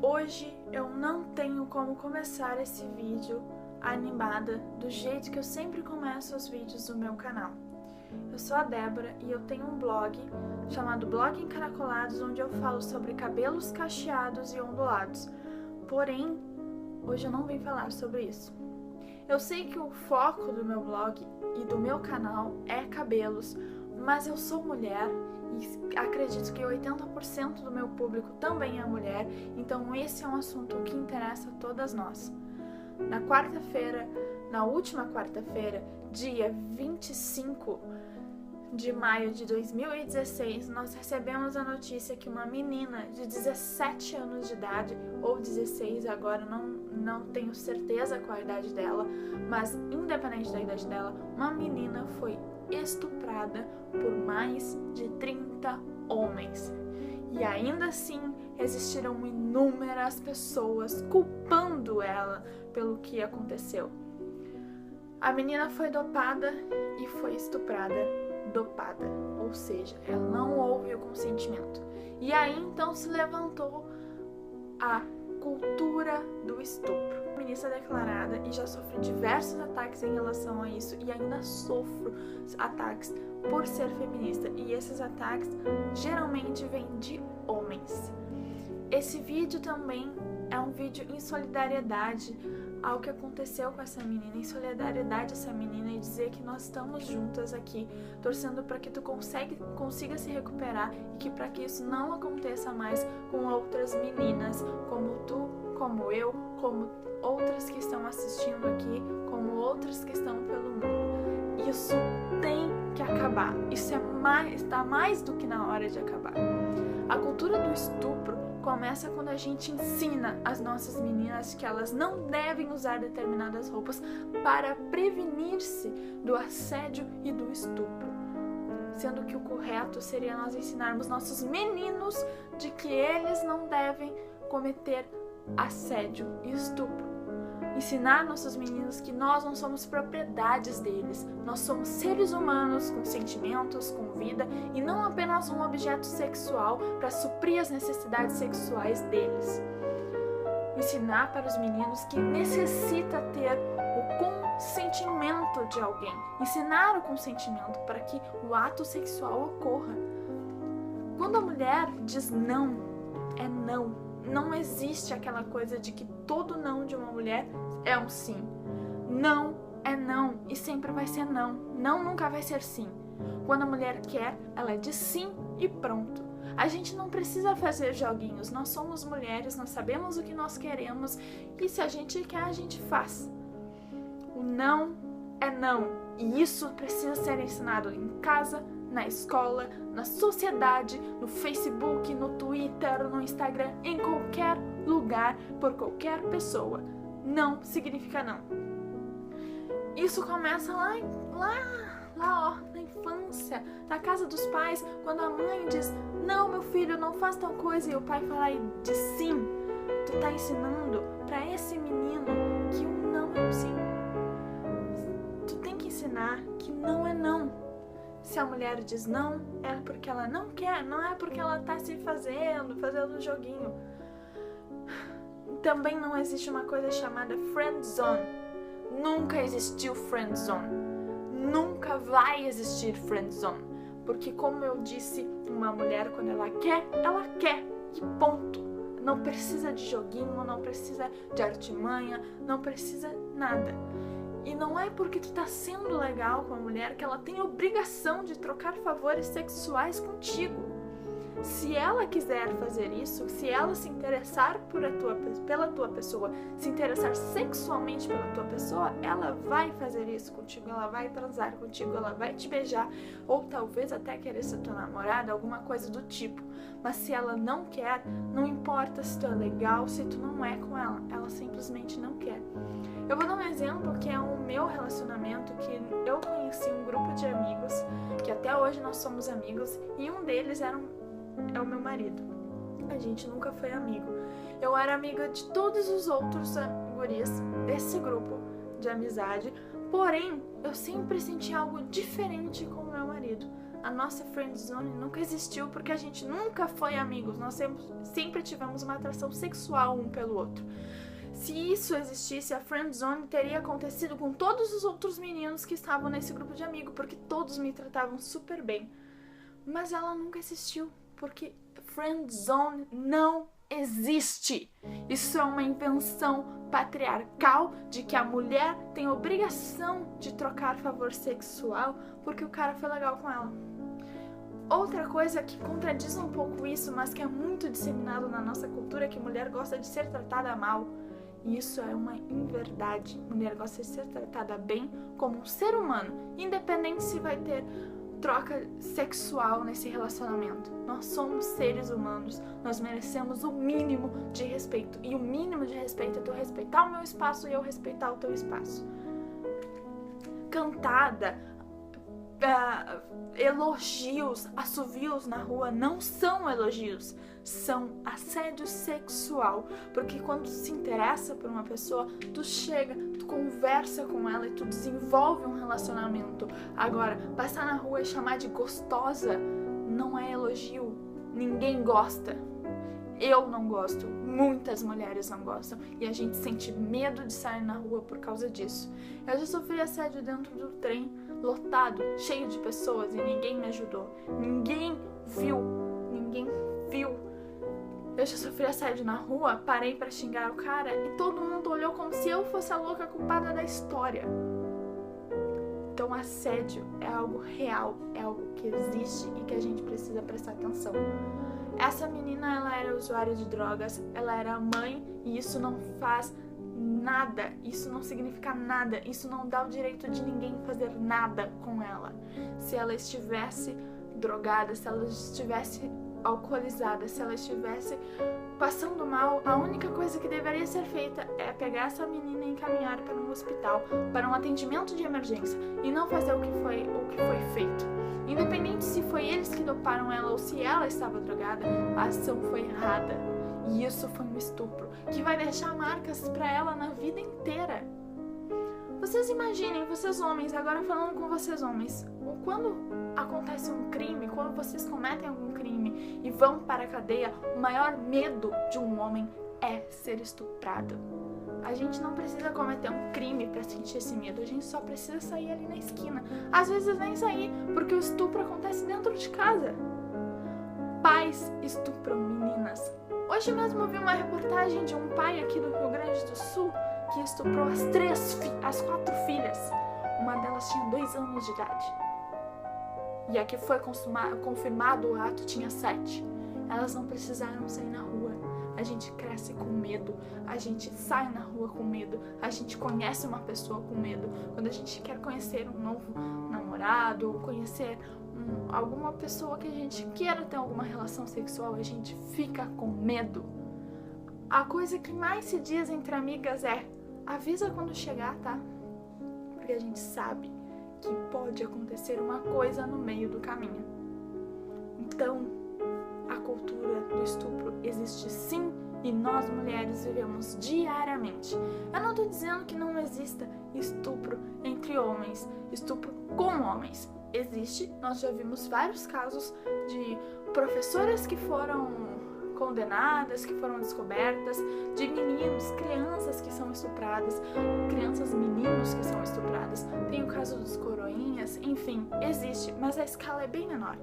Hoje eu não tenho como começar esse vídeo animada do jeito que eu sempre começo os vídeos do meu canal. Eu sou a Débora e eu tenho um blog chamado Blog Encaracolados, onde eu falo sobre cabelos cacheados e ondulados. Porém, hoje eu não vim falar sobre isso. Eu sei que o foco do meu blog e do meu canal é cabelos, mas eu sou mulher e acredito que 80% do meu público também é mulher, então esse é um assunto que interessa a todas nós. Na última quarta-feira, dia 25 de maio de 2016, nós recebemos a notícia que uma menina de 17 anos de idade, ou 16 agora, não tenho certeza qual a idade dela, mas independente da idade dela, uma menina foi estuprada por mais de 30 homens. E ainda assim, existiram inúmeras pessoas culpando ela pelo que aconteceu. A menina foi dopada e foi estuprada, dopada, ou seja, ela não houve o consentimento. E aí então se levantou a cultura do estupro. Feminista declarada e já sofri diversos ataques em relação a isso e ainda sofro ataques por ser feminista, e esses ataques geralmente vêm de homens. Esse vídeo também é um vídeo em solidariedade ao que aconteceu com essa menina, em solidariedade a essa menina, e dizer que nós estamos juntas aqui, torcendo para que tu consiga se recuperar e que para que isso não aconteça mais com outras meninas, como tu, como eu, como outras que estão assistindo aqui, como outras que estão pelo mundo. Isso tem que acabar. Isso está mais do que na hora de acabar. A cultura do estupro começa quando a gente ensina as nossas meninas que elas não devem usar determinadas roupas para prevenir-se do assédio e do estupro. Sendo que o correto seria nós ensinarmos nossos meninos de que eles não devem cometer assédio e estupro. Ensinar nossos meninos que nós não somos propriedades deles, nós somos seres humanos com sentimentos, com vida, e não apenas um objeto sexual para suprir as necessidades sexuais deles. Ensinar para os meninos que necessita ter o consentimento de alguém. Ensinar o consentimento para que o ato sexual ocorra. Quando a mulher diz não, é não. Não existe aquela coisa de que todo não de uma mulher é um sim. Não é não e sempre vai ser não. Não nunca vai ser sim. Quando a mulher quer, ela diz sim e pronto. A gente não precisa fazer joguinhos. Nós somos mulheres, nós sabemos o que nós queremos e se a gente quer, a gente faz. O não é não e isso precisa ser ensinado em casa, na escola, na sociedade, no Facebook, no Twitter, no Instagram, em qualquer lugar, por qualquer pessoa. Não significa não. Isso começa lá na infância, na casa dos pais, quando a mãe diz, não, meu filho, não faz tal coisa, e o pai fala e diz sim. Tu tá ensinando pra esse menino que o não é um sim. Tu tem que ensinar que não é não. Se a mulher diz não, é porque ela não quer, não é porque ela tá se fazendo joguinho. Também não existe uma coisa chamada friend zone. Nunca existiu friend zone. Nunca vai existir friend zone. Porque, como eu disse, uma mulher, quando ela quer e ponto. Não precisa de joguinho, não precisa de artimanha, não precisa nada. E não é porque tu tá sendo legal com a mulher que ela tem obrigação de trocar favores sexuais contigo. Se ela quiser fazer isso, se ela se interessar pela tua pessoa, se interessar sexualmente pela tua pessoa, ela vai fazer isso contigo, ela vai transar contigo, ela vai te beijar, ou talvez até querer ser tua namorada, alguma coisa do tipo. Mas se ela não quer, não importa se tu é legal, se tu não é com ela simplesmente não quer. Eu vou dar um exemplo que é o meu relacionamento, que eu conheci um grupo de amigos, que até hoje nós somos amigos, e um deles é o meu marido. A gente nunca foi amigo. Eu era amiga de todos os outros guris desse grupo de amizade, porém, eu sempre senti algo diferente com o meu marido. A nossa friend zone nunca existiu porque a gente nunca foi amigos. Nós sempre tivemos uma atração sexual um pelo outro. Se isso existisse, a friend zone teria acontecido com todos os outros meninos que estavam nesse grupo de amigos, porque todos me tratavam super bem. Mas ela nunca existiu, porque friend zone não existe. Isso é uma invenção patriarcal de que a mulher tem obrigação de trocar favor sexual porque o cara foi legal com ela. Outra coisa que contradiz um pouco isso, mas que é muito disseminado na nossa cultura, é que mulher gosta de ser tratada mal. E isso é uma inverdade. Mulher gosta de ser tratada bem como um ser humano, independente se vai ter troca sexual nesse relacionamento. Nós somos seres humanos, nós merecemos o mínimo de respeito. E o mínimo de respeito é tu respeitar o meu espaço e eu respeitar o teu espaço. Cantada, elogios, assovios na rua não são elogios, são assédio sexual, porque quando tu se interessa por uma pessoa, tu chega, tu conversa com ela e tu desenvolve um relacionamento. Agora, passar na rua e chamar de gostosa não é elogio, ninguém gosta. Eu não gosto, muitas mulheres não gostam e a gente sente medo de sair na rua por causa disso. Eu já sofri assédio dentro do trem, lotado, cheio de pessoas e ninguém me ajudou. Ninguém viu. Eu já sofri assédio na rua, parei pra xingar o cara e todo mundo olhou como se eu fosse a louca culpada da história. Então assédio é algo real, é algo que existe e que a gente precisa prestar atenção. Essa menina, ela era usuária de drogas, ela era mãe e isso não faz nada, isso não significa nada, isso não dá o direito de ninguém fazer nada com ela. Se ela estivesse drogada, se ela estivesse alcoolizada, se ela estivesse passando mal, a única coisa que deveria ser feita é pegar essa menina e encaminhar para um hospital, para um atendimento de emergência e não fazer o que foi feito. Independente se foi eles que doparam ela ou se ela estava drogada, a ação foi errada. E isso foi um estupro, que vai deixar marcas para ela na vida inteira. Vocês imaginem, vocês homens, agora falando com vocês homens, quando acontece um crime, quando vocês cometem algum crime e vão para a cadeia, o maior medo de um homem é ser estuprado. A gente não precisa cometer um crime para sentir esse medo, a gente só precisa sair ali na esquina. Às vezes nem sair, porque o estupro acontece dentro de casa. Pais estupram meninas. Hoje mesmo eu vi uma reportagem de um pai aqui do Rio Grande do Sul que estuprou as 4 filhas. Uma delas tinha 2 anos de idade. E a que foi confirmado o ato tinha 7. Elas não precisaram sair na rua. A gente cresce com medo, a gente sai na rua com medo, a gente conhece uma pessoa com medo. Quando a gente quer conhecer um novo namorado, ou conhecer alguma pessoa que a gente queira ter alguma relação sexual, a gente fica com medo. A coisa que mais se diz entre amigas é: avisa quando chegar, tá? Porque a gente sabe que pode acontecer uma coisa no meio do caminho. Então, a cultura do estupro existe sim e nós mulheres vivemos diariamente. Eu não tô dizendo que não exista estupro entre homens, estupro com homens. Existe, nós já vimos vários casos de professoras que foram condenadas, que foram descobertas, de meninos, crianças que são estupradas, crianças, meninos que são estupradas. Tem o caso dos coroinhas, enfim, existe, mas a escala é bem menor.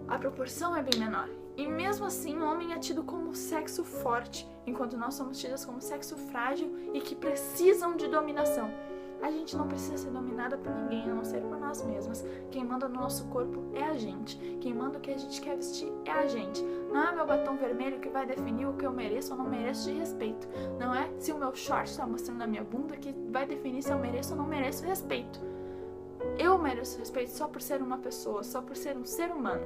A proporção é bem menor. E mesmo assim, o homem é tido como sexo forte, enquanto nós somos tidas como sexo frágil e que precisam de dominação. A gente não precisa ser dominada por ninguém, a não ser por nós mesmas. Quem manda no nosso corpo é a gente. Quem manda o que a gente quer vestir é a gente. Não é meu batom vermelho que vai definir o que eu mereço ou não mereço de respeito. Não é se o meu short está mostrando a minha bunda que vai definir se eu mereço ou não mereço respeito. Eu mereço respeito só por ser uma pessoa, só por ser um ser humano.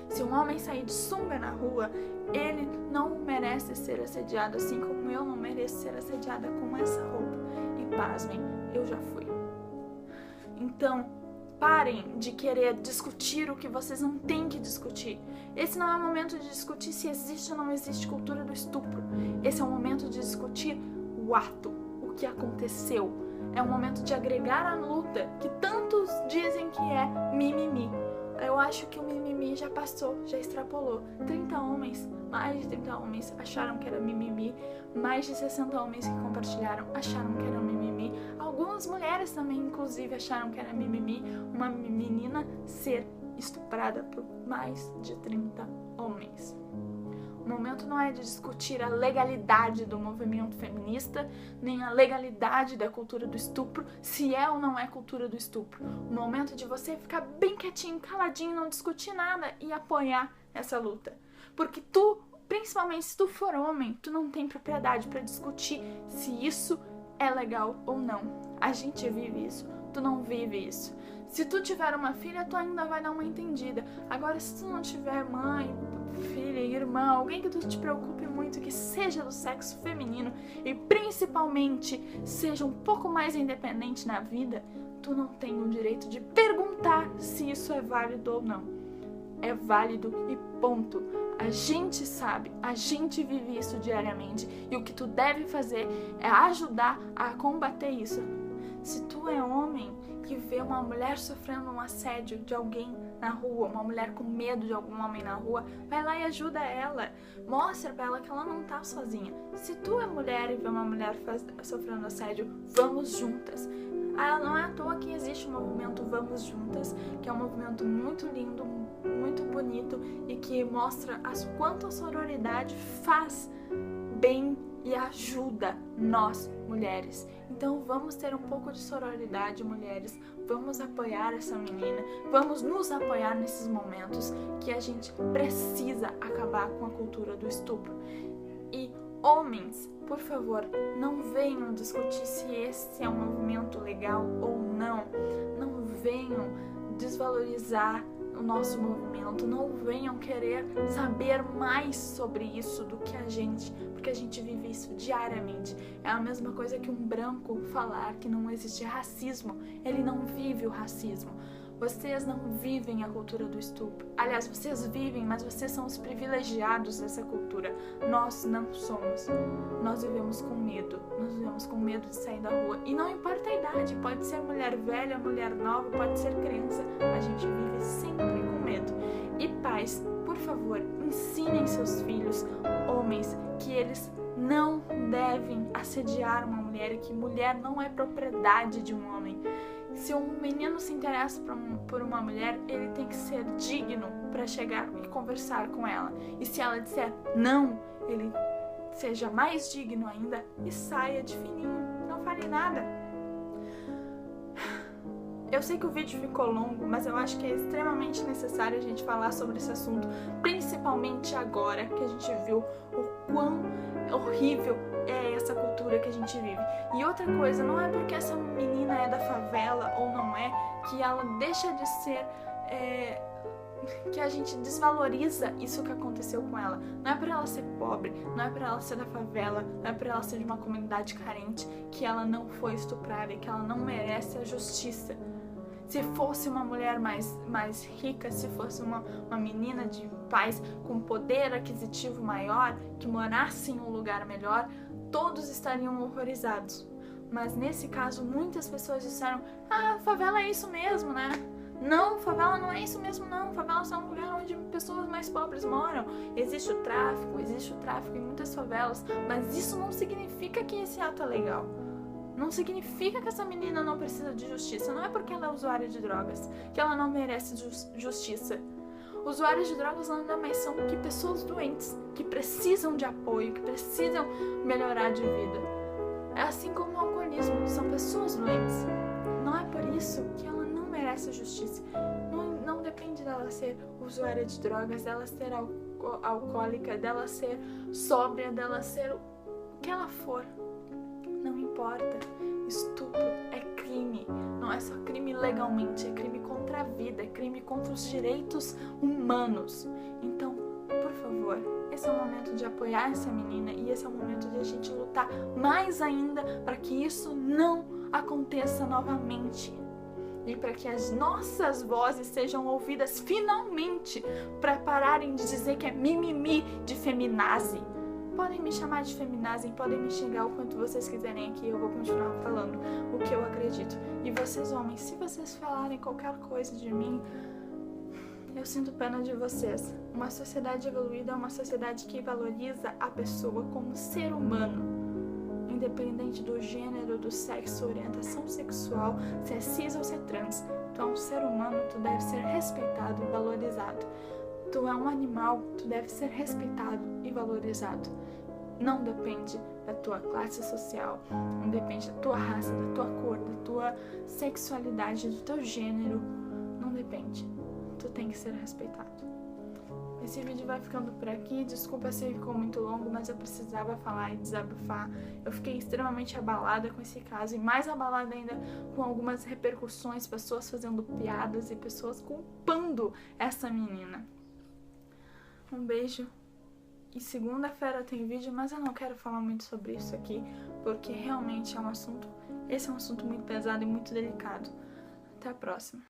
Se um homem sair de sunga na rua, ele não merece ser assediado, assim como eu não mereço ser assediada com essa roupa. E pasmem, eu já fui. Então, parem de querer discutir o que vocês não têm que discutir. Esse não é o momento de discutir se existe ou não existe cultura do estupro. Esse é o momento de discutir o ato, o que aconteceu. É o momento de agregar a luta que tantos dizem que é mimimi. Eu acho que o mimimi já passou, já extrapolou. 30 homens, mais de 30 homens acharam que era mimimi, mais de 60 homens que compartilharam acharam que era mimimi. Algumas mulheres também, inclusive, acharam que era mimimi uma menina ser estuprada por mais de 30 homens. O momento não é de discutir a legalidade do movimento feminista, nem a legalidade da cultura do estupro, se é ou não é cultura do estupro. O momento é de você ficar bem quietinho, caladinho, não discutir nada e apoiar essa luta. Porque tu, principalmente se tu for homem, tu não tem propriedade para discutir se isso é legal ou não. A gente vive isso, tu não vive isso. Se tu tiver uma filha, tu ainda vai dar uma entendida. Agora, se tu não tiver mãe, filha, irmã, alguém que tu te preocupe muito, que seja do sexo feminino e principalmente seja um pouco mais independente na vida, tu não tem o direito de perguntar se isso é válido ou não. É válido e ponto. A gente sabe, a gente vive isso diariamente e o que tu deve fazer é ajudar a combater isso. Se tu é homem que vê uma mulher sofrendo um assédio de alguém na rua, uma mulher com medo de algum homem na rua, vai lá e ajuda ela. Mostra pra ela que ela não tá sozinha. Se tu é mulher e vê uma mulher sofrendo assédio, vamos juntas. Não é à toa que existe o movimento Vamos Juntas, que é um movimento muito lindo, muito bonito e que mostra quanto a sororidade faz bem e ajuda nós, mulheres. Então vamos ter um pouco de sororidade, mulheres. Vamos apoiar essa menina. Vamos nos apoiar nesses momentos que a gente precisa acabar com a cultura do estupro. E homens, por favor, não venham discutir se esse é um movimento legal ou não. Não venham desvalorizar o nosso movimento, não venham querer saber mais sobre isso do que a gente, porque a gente vive isso diariamente. É a mesma coisa que um branco falar que não existe racismo, ele não vive o racismo. Vocês não vivem a cultura do estupro. Aliás, vocês vivem, mas vocês são os privilegiados dessa cultura. Nós não somos. Nós vivemos com medo. Nós vivemos com medo de sair da rua. E não importa a idade. Pode ser mulher velha, mulher nova, pode ser criança. A gente vive sempre com medo. E pais, por favor, ensinem seus filhos, homens, que eles não devem assediar uma mulher e que mulher não é propriedade de um homem. Se um menino se interessa por uma mulher, ele tem que ser digno para chegar e conversar com ela. E se ela disser não, ele seja mais digno ainda e saia de fininho, não fale nada. Eu sei que o vídeo ficou longo, mas eu acho que é extremamente necessário a gente falar sobre esse assunto, principalmente agora que a gente viu o quão horrível é essa cultura que a gente vive. E outra coisa, não é porque essa menina é da favela ou não é, que ela deixa de ser... que a gente desvaloriza isso que aconteceu com ela. Não é por ela ser pobre, não é por ela ser da favela, não é por ela ser de uma comunidade carente que ela não foi estuprada e que ela não merece a justiça. Se fosse uma mulher mais rica, se fosse uma menina de pais com poder aquisitivo maior, que morasse em um lugar melhor, todos estariam horrorizados. Mas nesse caso, muitas pessoas disseram: favela é isso mesmo, né? Não, favela não é isso mesmo não. Favela é um lugar onde pessoas mais pobres moram. Existe o tráfico em muitas favelas, mas isso não significa que esse ato é legal. Não significa que essa menina não precisa de justiça. Não é porque ela é usuária de drogas que ela não merece justiça. Usuários de drogas nada mais são que pessoas doentes, que precisam de apoio, que precisam melhorar de vida. É assim como o alcoolismo, são pessoas doentes. Não é por isso que ela não merece justiça. Não depende dela ser usuária de drogas, dela ser alcoólica, dela ser sóbria, dela ser o que ela for. Não importa. Estupro é crime. Não é só crime legalmente, é crime contra a vida, é crime contra os direitos humanos. Então, por favor, esse é o momento de apoiar essa menina e esse é o momento de a gente lutar mais ainda para que isso não aconteça novamente. E para que as nossas vozes sejam ouvidas finalmente, para pararem de dizer que é mimimi de feminazi. Podem me chamar de feminazi, podem me xingar o quanto vocês quiserem aqui, eu vou continuar falando o que eu acredito. E vocês, homens, se vocês falarem qualquer coisa de mim, Eu sinto pena de vocês. Uma sociedade evoluída é uma sociedade que valoriza a pessoa como ser humano, independente do gênero, do sexo, orientação sexual, se é cis ou se é trans. Tu é um ser humano, tu deve ser respeitado e valorizado. Tu é um animal, tu deve ser respeitado e valorizado. Não depende da tua classe social, não depende da tua raça, da tua cor, da tua sexualidade, do teu gênero. Não depende. Tu tem que ser respeitado. Esse vídeo vai ficando por aqui. Desculpa se ficou muito longo, mas eu precisava falar e desabafar. Eu fiquei extremamente abalada com esse caso e mais abalada ainda com algumas repercussões, pessoas fazendo piadas e pessoas culpando essa menina. Um beijo. E segunda-feira tem vídeo, mas eu não quero falar muito sobre isso aqui, porque realmente esse é um assunto muito pesado e muito delicado. Até a próxima.